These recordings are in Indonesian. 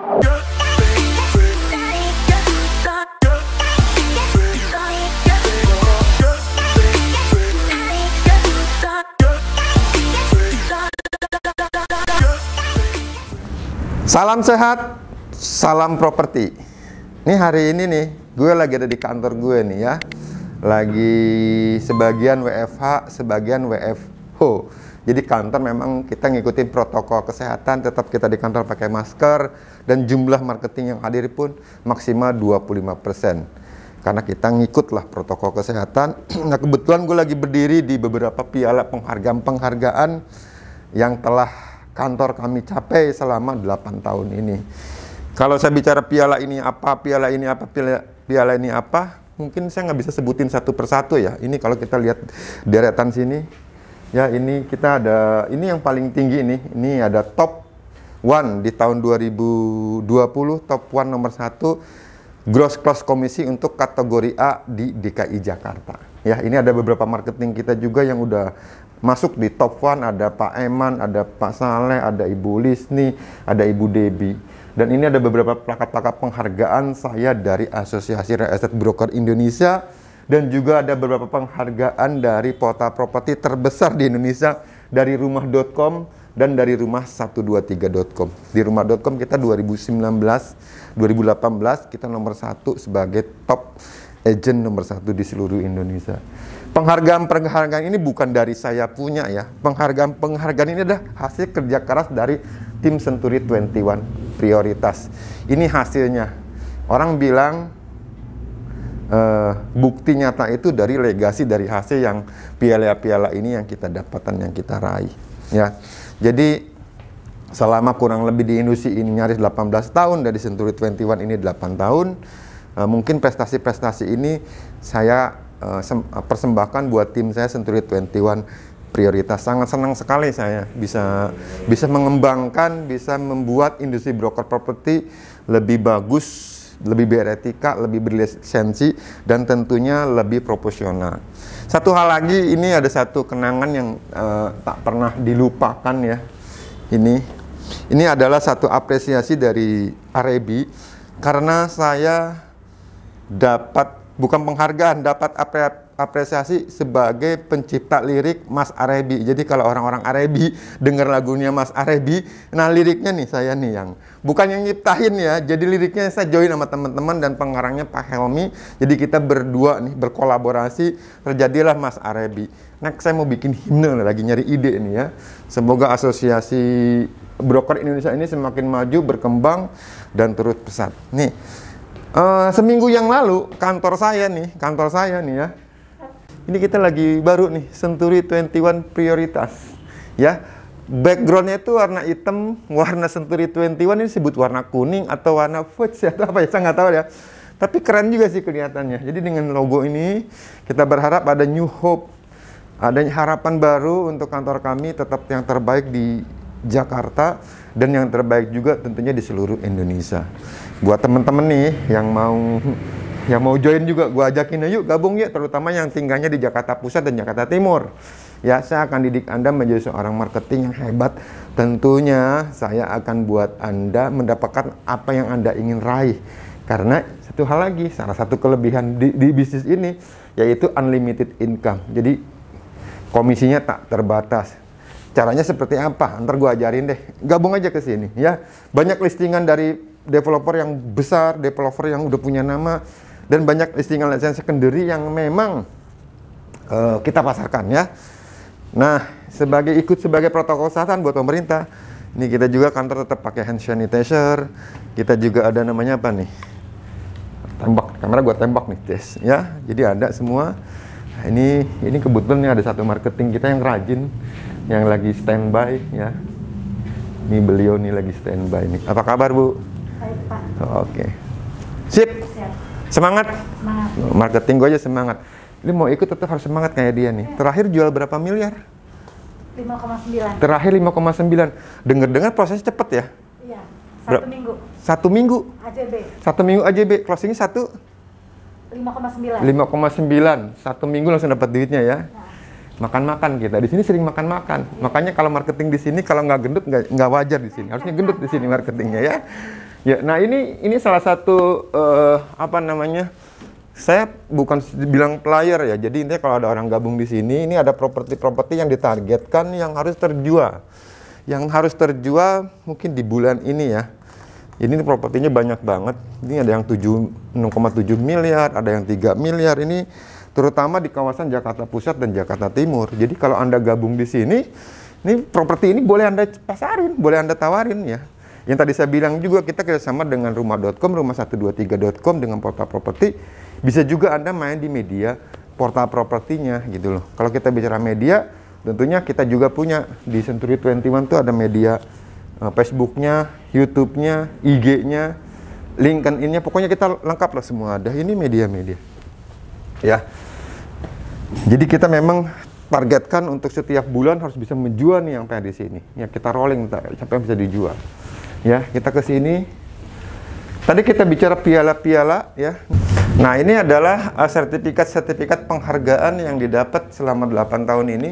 Salam sehat, salam properti. Nih hari ini nih, gue lagi ada di kantor gue nih ya. Lagi sebagian WFH, sebagian WFH. Jadi kantor memang kita ngikutin protokol kesehatan, tetap kita di kantor pakai masker, dan jumlah marketing yang hadir pun maksimal 25%. Karena kita ngikutlah protokol kesehatan. Nah kebetulan gue lagi berdiri di beberapa piala penghargaan yang telah kantor kami capai selama 8 tahun ini. Kalau saya bicara piala ini apa, piala ini apa, piala ini apa, mungkin saya nggak bisa sebutin satu persatu ya. Ini kalau kita lihat deretan sini, ya ini kita ada, ini yang paling tinggi ini ada top 1 di tahun 2020, top 1 nomor 1, gross cross komisi untuk kategori A di DKI Jakarta. Ya, ini ada beberapa marketing kita juga yang udah masuk di top 1, ada Pak Eman, ada Pak Saleh, ada Ibu Lisni, ada Ibu Debi. Dan ini ada beberapa plakat-plakat penghargaan saya dari Asosiasi Real Estate Broker Indonesia, dan juga ada beberapa penghargaan dari portal properti terbesar di Indonesia, dari rumah.com dan dari rumah123.com. Di rumah.com kita 2019, 2018 kita nomor 1 sebagai top agent nomor 1 di seluruh Indonesia. Penghargaan ini bukan dari saya punya ya. Penghargaan ini adalah hasil kerja keras dari tim Century 21 Prioritas. Ini hasilnya. Orang bilang bukti nyata itu dari legasi, dari hasil yang piala-piala ini yang kita dapatkan, yang kita raih. Ya, jadi selama kurang lebih di industri ini nyaris 18 tahun, dari Century 21 ini 8 tahun. Mungkin prestasi-prestasi ini saya persembahkan buat tim saya Century 21 Prioritas. Sangat senang sekali saya bisa mengembangkan, bisa membuat industri broker properti lebih bagus, lebih beretika, lebih berlisensi, dan tentunya lebih proporsional. Satu hal lagi, ini ada satu kenangan yang tak pernah dilupakan ya. Ini adalah satu apresiasi dari Arebi, karena saya dapat, bukan penghargaan, dapat apresiasi sebagai pencipta lirik Mas Arebi. Jadi kalau orang-orang Arebi dengar lagunya Mas Arebi, nah liriknya nih saya nih yang bukan yang nyiptain ya. Jadi liriknya saya join sama teman-teman dan pengarangnya Pak Helmi. Jadi kita berdua nih berkolaborasi, terjadilah Mas Arebi. Next saya mau bikin himne, lagi nyari ide nih ya. Semoga asosiasi broker Indonesia ini semakin maju, berkembang, dan terus pesat. Nih. Seminggu yang lalu kantor saya nih ya, ini kita lagi baru nih Century 21 Prioritas ya. Backgroundnya itu warna hitam, warna Century 21 ini disebut warna kuning atau warna fuchsia atau apa ya, saya nggak tahu ya, tapi keren juga sih kelihatannya. Jadi dengan logo ini kita berharap ada new hope, adanya harapan baru untuk kantor kami, tetap yang terbaik di Jakarta dan yang terbaik juga tentunya di seluruh Indonesia. Buat teman-teman nih yang mau join juga, gua ajakin yuk gabung ya, terutama yang tinggalnya di Jakarta Pusat dan Jakarta Timur. Ya, saya akan didik Anda menjadi seorang marketing yang hebat. Tentunya saya akan buat Anda mendapatkan apa yang Anda ingin raih. Karena satu hal lagi, salah satu kelebihan di bisnis ini yaitu unlimited income. Jadi komisinya tak terbatas. Caranya seperti apa? Ntar gue ajarin deh. Gabung aja ke sini ya. Banyak listingan dari developer yang besar, developer yang udah punya nama, dan banyak listingan secondary yang memang kita pasarkan ya. Nah, ikut sebagai protokol kesehatan buat pemerintah. Ini kita juga kantor tetap pakai hand sanitizer. Kita juga ada namanya apa nih? Tembak, kamera gue tembak nih, Des ya. Jadi ada semua. Nah, ini kebetulan nih ada satu marketing kita yang rajin, yang lagi standby ya. Ini beliau nih lagi standby nih. Apa kabar Bu? Baik Pak. Oke. Sip. Siap. Semangat. Semangat. Marketing gue aja semangat. Ini mau ikut tetap harus semangat kayak dia nih. Terakhir jual berapa miliar? 5,9. Terakhir 5,9. Dengar-dengar proses cepet ya? Iya. 1 minggu. 1 minggu. AJB. 1 minggu AJB. Closingnya 5,9. 5,9. 1 minggu langsung dapat duitnya ya. Nah. Makan-makan kita di sini sering makan-makan. Makanya kalau marketing di sini kalau nggak gendut nggak wajar di sini. Harusnya gendut di sini marketingnya ya. Ya, nah ini salah satu apa namanya? Saya bukan bilang player ya. Jadi intinya kalau ada orang gabung di sini, ini ada properti-properti yang ditargetkan yang harus terjual. Yang harus terjual mungkin di bulan ini ya. Ini propertinya banyak banget. Ini ada yang 6,7 miliar, ada yang 3 miliar. Ini terutama di kawasan Jakarta Pusat dan Jakarta Timur. Jadi kalau Anda gabung di sini, ini properti ini boleh Anda pasarin, boleh Anda tawarin ya. Yang tadi saya bilang juga, kita kerjasama dengan rumah.com, rumah123.com, dengan portal properti. Bisa juga Anda main di media portal propertinya gitu loh. Kalau kita bicara media, tentunya kita juga punya di Century 21 tuh ada media Facebook-nya, YouTube-nya, IG-nya, LinkedIn-nya, pokoknya kita lengkap lah semua ada. Ini media-media. Ya. Jadi kita memang targetkan untuk setiap bulan harus bisa menjual nih yang di sini. Ya, kita rolling sampai bisa dijual. Ya, kita ke sini. Tadi kita bicara piala-piala ya. Nah, ini adalah sertifikat-sertifikat penghargaan yang didapat selama 8 tahun ini.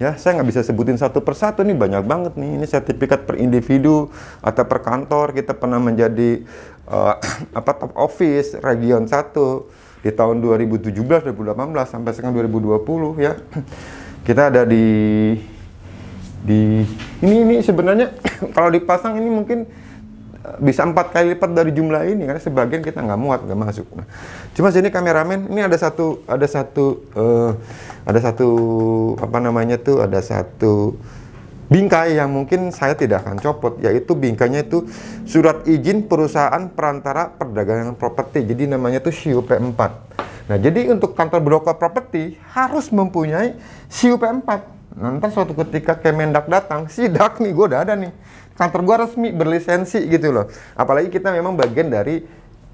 Ya, saya nggak bisa sebutin satu persatu nih, banyak banget nih. Ini sertifikat per individu atau per kantor. Kita pernah menjadi top office region 1 di tahun 2017, 2018 sampai sekarang 2020 ya. Kita ada di ini sebenarnya kalau dipasang ini mungkin bisa 4 kali lipat dari jumlah ini karena sebagian kita nggak muat, nggak masuk. Nah, cuma sini kameramen ini ada satu apa namanya tuh, ada satu bingkai yang mungkin saya tidak akan copot, yaitu bingkainya itu surat izin perusahaan perantara perdagangan properti. Jadi namanya tuh SIUP 4. Nah, jadi untuk kantor broker properti harus mempunyai SIUP 4. Nanti suatu ketika Kemendak datang, sidak nih, gue udah ada nih, kantor gue resmi berlisensi gitu loh. Apalagi kita memang bagian dari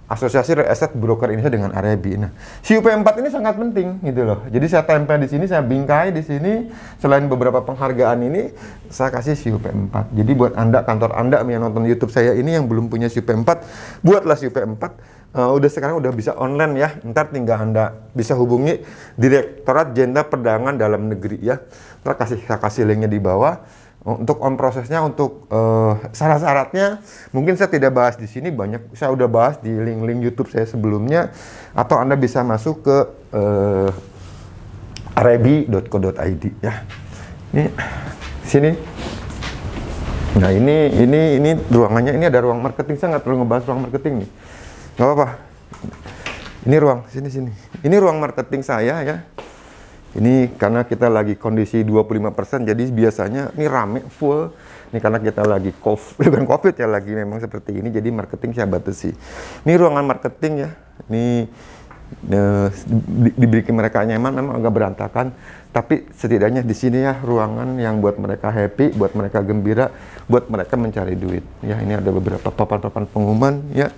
Asosiasi Real Estate Broker Indonesia dengan Arebi. Nah, SIUP 4 ini sangat penting gitu loh. Jadi saya tempel di sini, saya bingkai di sini. Selain beberapa penghargaan ini, saya kasih SIUP 4. Jadi buat Anda, kantor Anda yang nonton YouTube saya ini yang belum punya SIUP 4, buatlah SIUP 4. Sekarang udah bisa online ya. Ntar tinggal Anda bisa hubungi Direktorat Jenderal Perdagangan Dalam Negeri ya. Ntar saya kasih linknya di bawah. Untuk prosesnya, untuk syarat-syaratnya mungkin saya tidak bahas di sini, banyak saya udah bahas di link-link YouTube saya sebelumnya, atau Anda bisa masuk ke arebi.co.id ya. Ini sini. Nah, ini ruangannya, ini ada ruang marketing. Saya nggak perlu ngebahas ruang marketing nih. Nggak apa-apa. Ini ruang sini. Ini ruang marketing saya ya. Ini karena kita lagi kondisi 25%, jadi biasanya ini rame full. Ini karena kita lagi bukan COVID ya, lagi memang seperti ini, jadi marketing saya batasi. Ini ruangan marketing ya. Ini dibikin mereka nyaman, memang agak berantakan, tapi setidaknya di sini ya ruangan yang buat mereka happy, buat mereka gembira, buat mereka mencari duit. Ya, ini ada beberapa papan-papan pengumuman ya.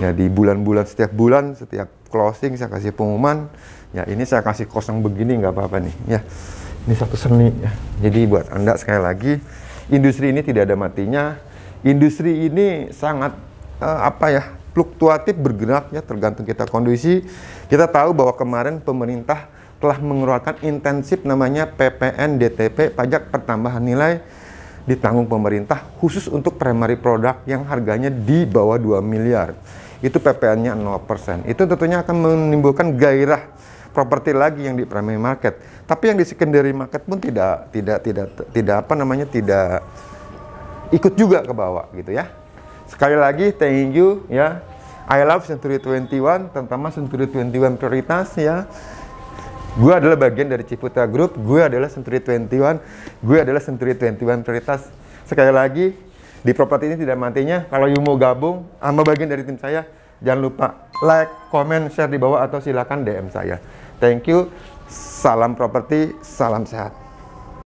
Ya, di bulan-bulan, setiap bulan, setiap closing saya kasih pengumuman. Ya, ini saya kasih kosong begini nggak apa-apa nih ya. Ini satu seni ya. Jadi buat Anda sekali lagi, industri ini tidak ada matinya. Industri ini sangat fluktuatif, bergerak ya, tergantung kita kondisi. Kita tahu bahwa kemarin pemerintah telah mengeluarkan intensif namanya PPN DTP, pajak pertambahan nilai, ditanggung pemerintah khusus untuk primary product yang harganya di bawah 2 miliar. Itu PPN-nya 0%. Itu tentunya akan menimbulkan gairah properti lagi yang di primary market. Tapi yang di secondary market pun tidak ikut juga ke bawah gitu ya. Sekali lagi thank you ya. I love Century 21, terutama Century 21 prioritas ya. Gue adalah bagian dari Ciputra Group, gue adalah Century 21, gue adalah Century 21 prioritas. Sekali lagi, di properti ini tidak matinya. Kalau you mau gabung sama bagian dari tim saya, jangan lupa like, comment, share di bawah, atau silakan DM saya. Thank you, salam properti, salam sehat.